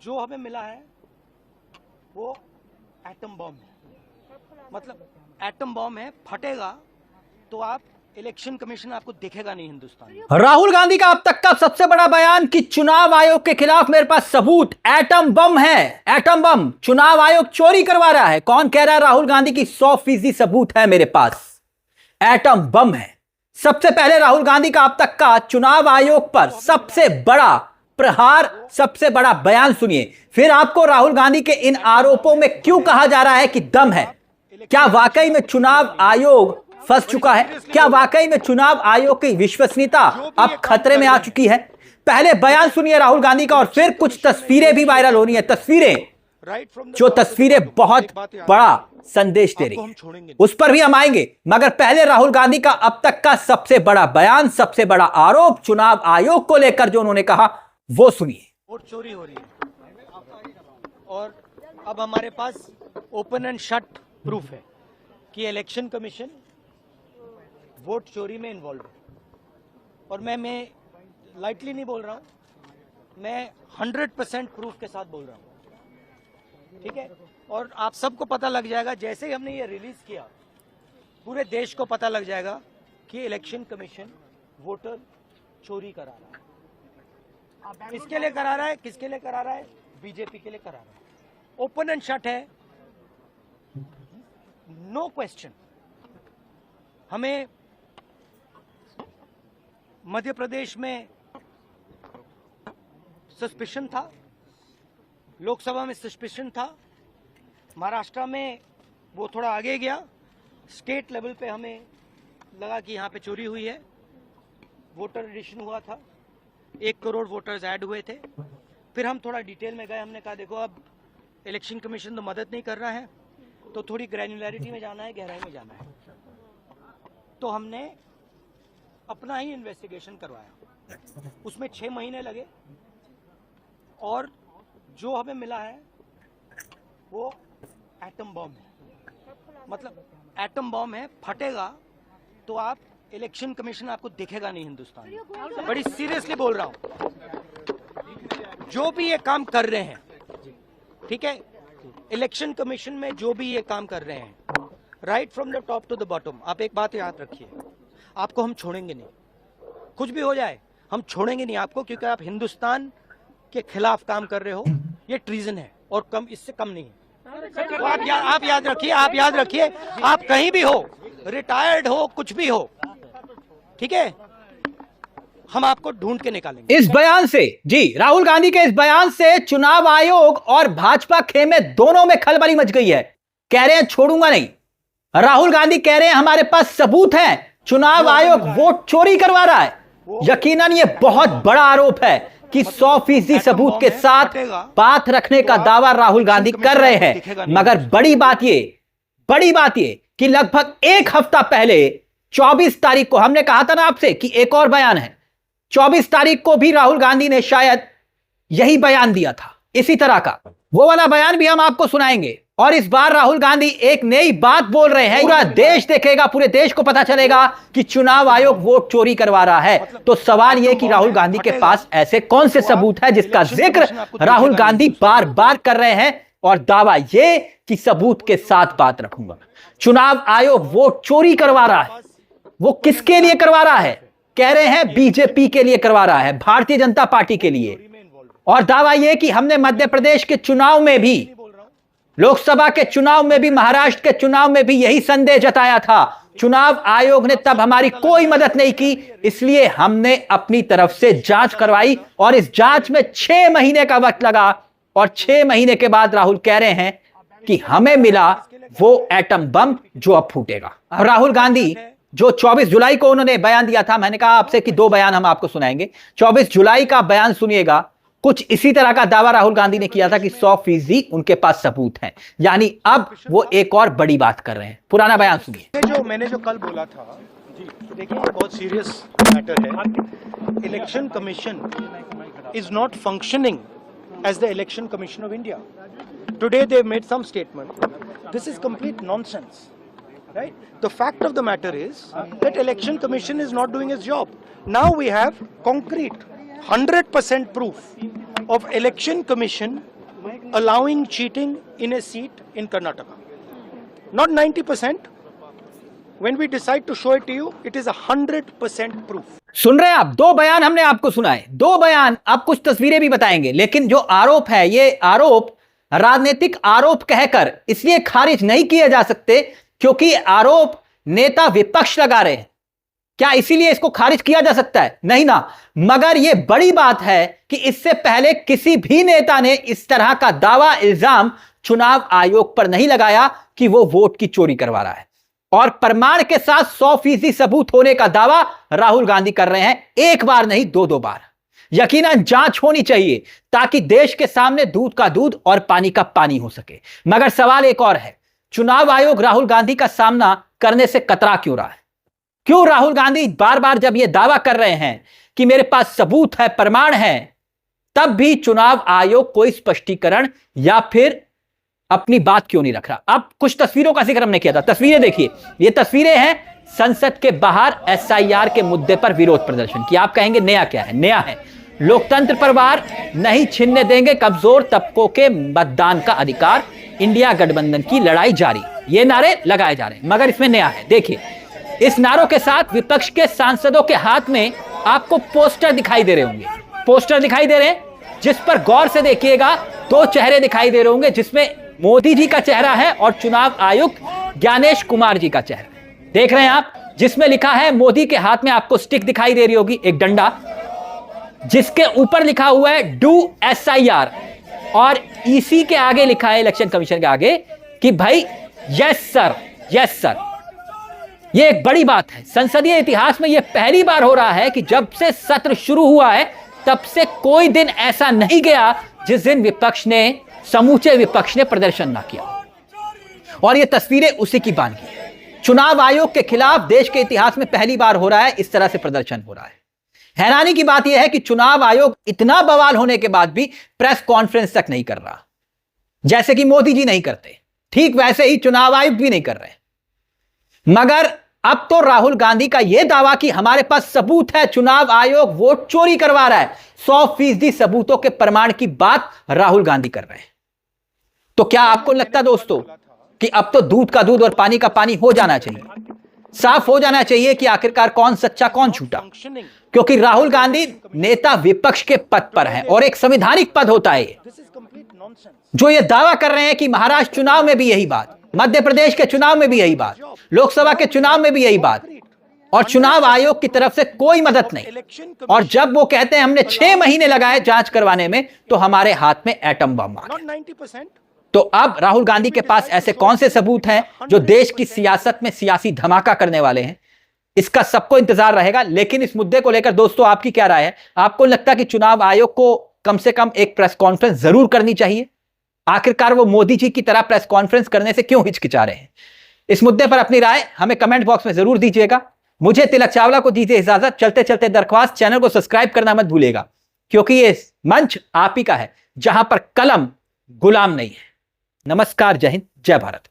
जो हमें मिला है वो एटम बॉम्ब है। मतलब एटम बॉम्ब है, फटेगा तो आप इलेक्शन कमीशन आपको दिखेगा नहीं हिंदुस्तान में। राहुल गांधी का अब तक का सबसे बड़ा बयान कि चुनाव आयोग के खिलाफ मेरे पास सबूत एटम बम है। एटम बम चुनाव आयोग चोरी करवा रहा है। कौन कह रहा है? राहुल गांधी की 100% सबूत है मेरे पास, एटम बम है। सबसे पहले राहुल गांधी का अब तक का चुनाव आयोग पर सबसे बड़ा प्रहार, सबसे बड़ा बयान सुनिए, फिर आपको राहुल गांधी के इन आरोपों में क्यों कहा जा रहा है कि दम है। क्या वाकई में चुनाव आयोग फंस चुका है? क्या वाकई में चुनाव आयोग की विश्वसनीयता अब खतरे में आ चुकी है? पहले बयान सुनिए राहुल गांधी का और फिर कुछ तस्वीरें भी वायरल हो रही हैं। तस्वीरें, जो तस्वीरें बहुत बड़ा संदेश दे रही हैं, उस पर भी हम आएंगे। मगर पहले राहुल गांधी का अब तक का सबसे बड़ा बयान, सबसे बड़ा आरोप चुनाव आयोग को लेकर जो उन्होंने कहा वो सुनिए। वोट चोरी हो रही है और अब हमारे पास ओपन एंड शट प्रूफ है कि इलेक्शन कमीशन वोट चोरी में इन्वॉल्व है। और मैं लाइटली नहीं बोल रहा हूं, मैं 100% प्रूफ के साथ बोल रहा हूं, ठीक है। और आप सबको पता लग जाएगा जैसे ही हमने ये रिलीज किया, पूरे देश को पता लग जाएगा कि इलेक्शन कमीशन वोटर चोरी करा रहा है। किसके लिए करा रहा है? किसके लिए करा रहा है? बीजेपी के लिए करा रहा है। ओपन एंड शट है, नो क्वेश्चन। हमें मध्य प्रदेश में सस्पिशन था, लोकसभा में सस्पिशन था, महाराष्ट्र में वो थोड़ा आगे गया, स्टेट लेवल पे हमें लगा कि यहाँ पे चोरी हुई है। वोटर एडिशन हुआ था, 1 करोड़ वोटर्स ऐड हुए थे। फिर हम थोड़ा डिटेल में गए, हमने कहा देखो अब इलेक्शन कमीशन तो मदद नहीं कर रहा है, तो थोड़ी ग्रैन्युलैरिटी में जाना है, गहराई में जाना है। तो हमने अपना ही इन्वेस्टिगेशन करवाया, उसमें 6 महीने लगे और जो हमें मिला है वो एटम बॉम्ब है। मतलब एटम बॉम्ब है, फटेगा तो आप इलेक्शन कमीशन आपको दिखेगा नहीं हिंदुस्तान में। बड़ी सीरियसली बोल रहा हूं, जो भी ये काम कर रहे हैं, ठीक है, इलेक्शन कमीशन में जो भी ये काम कर रहे हैं, right from the top to the bottom, आप एक बात याद रखिए, आपको हम छोड़ेंगे नहीं। कुछ भी हो जाए हम छोड़ेंगे नहीं आपको, क्योंकि आप हिंदुस्तान के खिलाफ काम कर रहे हो। ये ट्रीजन है और कम, इससे कम नहीं है। तो आप याद रखिए, आप याद रखिए, आप कहीं भी हो, रिटायर्ड हो, कुछ भी हो, ठीक है, हम आपको ढूंढ के निकालेंगे। इस बयान से, जी, राहुल गांधी के इस बयान से चुनाव आयोग और भाजपा खेमे दोनों में खलबली मच गई है। कह रहे हैं छोड़ूंगा नहीं। राहुल गांधी कह रहे हैं हमारे पास सबूत है, चुनाव आयोग वोट चोरी करवा रहा है। यकीनन ये बहुत बड़ा आरोप है कि 100% सबूत के साथ बात रखने का दावा राहुल गांधी कर रहे हैं। मगर बड़ी बात ये कि लगभग 1 हफ्ता पहले 24 तारीख को हमने कहा था ना आपसे कि एक और बयान है। 24 तारीख को भी राहुल गांधी ने शायद यही बयान दिया था, इसी तरह का। वो वाला बयान भी हम आपको सुनाएंगे। और इस बार राहुल गांधी एक नई बात बोल रहे हैं, पूरा देश देखेगा, पूरे देश को पता चलेगा कि चुनाव आयोग वोट चोरी करवा रहा है। तो सवाल यह कि राहुल गांधी के पास ऐसे कौन से सबूत है जिसका जिक्र राहुल गांधी बार बार कर रहे हैं, और दावा यह कि सबूत के साथ बात रखूंगा। चुनाव आयोग वोट चोरी करवा रहा है। वो किसके लिए करवा रहा है? कह रहे हैं बीजेपी के लिए करवा रहा है, भारतीय जनता पार्टी के लिए। और दावा यह कि हमने मध्य प्रदेश के चुनाव में भी, लोकसभा के चुनाव में भी, महाराष्ट्र के चुनाव में भी यही संदेह जताया था। चुनाव आयोग ने तब हमारी कोई मदद नहीं की, इसलिए हमने अपनी तरफ से जांच करवाई और इस जांच में 6 महीने का वक्त लगा। और 6 महीने के बाद राहुल कह रहे हैं कि हमें मिला वो एटम बम जो अब फूटेगा। राहुल गांधी जो 24 जुलाई को उन्होंने बयान दिया था, मैंने कहा आपसे कि 2 बयान हम आपको सुनाएंगे। 24 जुलाई का बयान सुनिएगा। कुछ इसी तरह का दावा राहुल गांधी ने किया था कि 100% उनके पास सबूत हैं। यानी अब वो एक और बड़ी बात कर रहे हैं। पुराना बयान सुनिए। मैंने जो कल बोला था, जी देखिए, ये बहुत सीरियस मैटर है। Election commission is not functioning as the election commission of India. Today they made some statement, this is complete nonsense, right? The fact of the matter is that election commission is not doing its job. Now we have concrete 100% proof of election commission allowing cheating in a seat in Karnataka. Not 90%. When we decide to show it to you, it is 100% proof. सुन रहे हैं आप? दो बयान हमने आपको सुनाए, दो बयान, अब कुछ तस्वीरें भी बताएंगे, लेकिन जो आरोप है, ये आरोप राजनीतिक आरोप कहकर इसलिए खारिज नहीं किए जा सकते क्योंकि आरोप नेता विपक्ष लगा रहे हैं। क्या इसीलिए इसको खारिज किया जा सकता है? नहीं ना। मगर यह बड़ी बात है कि इससे पहले किसी भी नेता ने इस तरह का दावा, इल्जाम चुनाव आयोग पर नहीं लगाया कि वो वोट की चोरी करवा रहा है। और प्रमाण के साथ 100% सबूत होने का दावा राहुल गांधी कर रहे हैं, एक बार नहीं, दो बार। यकीनन जांच होनी चाहिए ताकि देश के सामने दूध का दूध और पानी का पानी हो सके। मगर सवाल एक और है, चुनाव आयोग राहुल गांधी का सामना करने से कतरा क्यों रहा है? क्यों राहुल गांधी बार बार जब यह दावा कर रहे हैं कि मेरे पास सबूत है, प्रमाण है, तब भी चुनाव आयोग कोई स्पष्टीकरण या फिर अपनी बात क्यों नहीं रख रहा? अब कुछ तस्वीरों का जिक्र हमने किया था, तस्वीरें देखिए। ये तस्वीरें हैं संसद के बाहर SIR के मुद्दे पर विरोध प्रदर्शन की। आप कहेंगे नया क्या है? नया है लोकतंत्र पर वार नहीं छीनने देंगे कमजोर तबकों के मतदान का अधिकार, इंडिया गठबंधन की लड़ाई जारी, ये नारे लगाए जा रहे हैं। मगर इसमें नया है, देखिए इस नारों के साथ विपक्ष के सांसदों के हाथ में आपको पोस्टर दिखाई दे रहे होंगे, पोस्टर दिखाई दे रहे हैं जिस पर गौर से देखिएगा, दो चेहरे दिखाई दे रहे होंगे जिसमें मोदी जी का चेहरा है और चुनाव आयुक्त ज्ञानेश कुमार जी का चेहरा देख रहे हैं आप, जिसमें लिखा है, मोदी के हाथ में आपको स्टिक दिखाई दे रही होगी, एक डंडा, जिसके ऊपर लिखा हुआ है डू SIR, और इसी के आगे लिखा है, इलेक्शन कमीशन के आगे, कि भाई यस सर, यस सर। यह एक बड़ी बात है। संसदीय इतिहास में यह पहली बार हो रहा है कि जब से सत्र शुरू हुआ है तब से कोई दिन ऐसा नहीं गया जिस दिन समूचे विपक्ष ने प्रदर्शन ना किया। और यह तस्वीरें उसी की बान की। चुनाव आयोग के खिलाफ देश के इतिहास में पहली बार हो रहा है इस तरह से प्रदर्शन हो रहा है। हैरानी की बात यह है कि चुनाव आयोग इतना बवाल होने के बाद भी प्रेस कॉन्फ्रेंस तक नहीं कर रहा, जैसे कि मोदी जी नहीं करते, ठीक वैसे ही चुनाव आयोग भी नहीं कर रहे। मगर अब तो राहुल गांधी का यह दावा कि हमारे पास सबूत है, चुनाव आयोग वोट चोरी करवा रहा है, 100% सबूतों के प्रमाण की बात राहुल गांधी कर रहे हैं। तो क्या आपको लगता है दोस्तों कि अब तो दूध का दूध और पानी का पानी हो जाना चाहिए, साफ हो जाना चाहिए कि आखिरकार कौन सच्चा कौन झूठा? क्योंकि राहुल गांधी नेता विपक्ष के पद पर हैं और एक संवैधानिक पद होता है जो ये दावा कर रहे हैं कि महाराष्ट्र चुनाव में भी यही बात, मध्य प्रदेश के चुनाव में भी यही बात, लोकसभा के चुनाव में भी यही बात, और चुनाव आयोग की तरफ से कोई मदद नहीं। और जब वो कहते हैं हमने 6 महीने लगाए जांच करवाने में, तो हमारे हाथ में एटम बम आ गया। तो अब राहुल गांधी के पास ऐसे कौन से सबूत हैं जो देश की सियासत में सियासी धमाका करने वाले हैं? इसका सबको इंतजार रहेगा। लेकिन इस मुद्दे को लेकर दोस्तों आपकी क्या राय है? आपको लगता है कि चुनाव आयोग को कम से कम एक प्रेस कॉन्फ्रेंस जरूर करनी चाहिए? आखिरकार वो मोदी जी की तरह प्रेस कॉन्फ्रेंस करने से क्यों हिचकिचा रहे हैं? इस मुद्दे पर अपनी राय हमें कमेंट बॉक्स में जरूर दीजिएगा। मुझे तिलक चावला को दीजिए इजाजत। चलते चलते दरख्वास्त, चैनल को सब्सक्राइब करना मत भूलिएगा, क्योंकि ये मंच आप ही का है जहां पर कलम गुलाम नहीं है। नमस्कार, जय हिंद, जय भारत।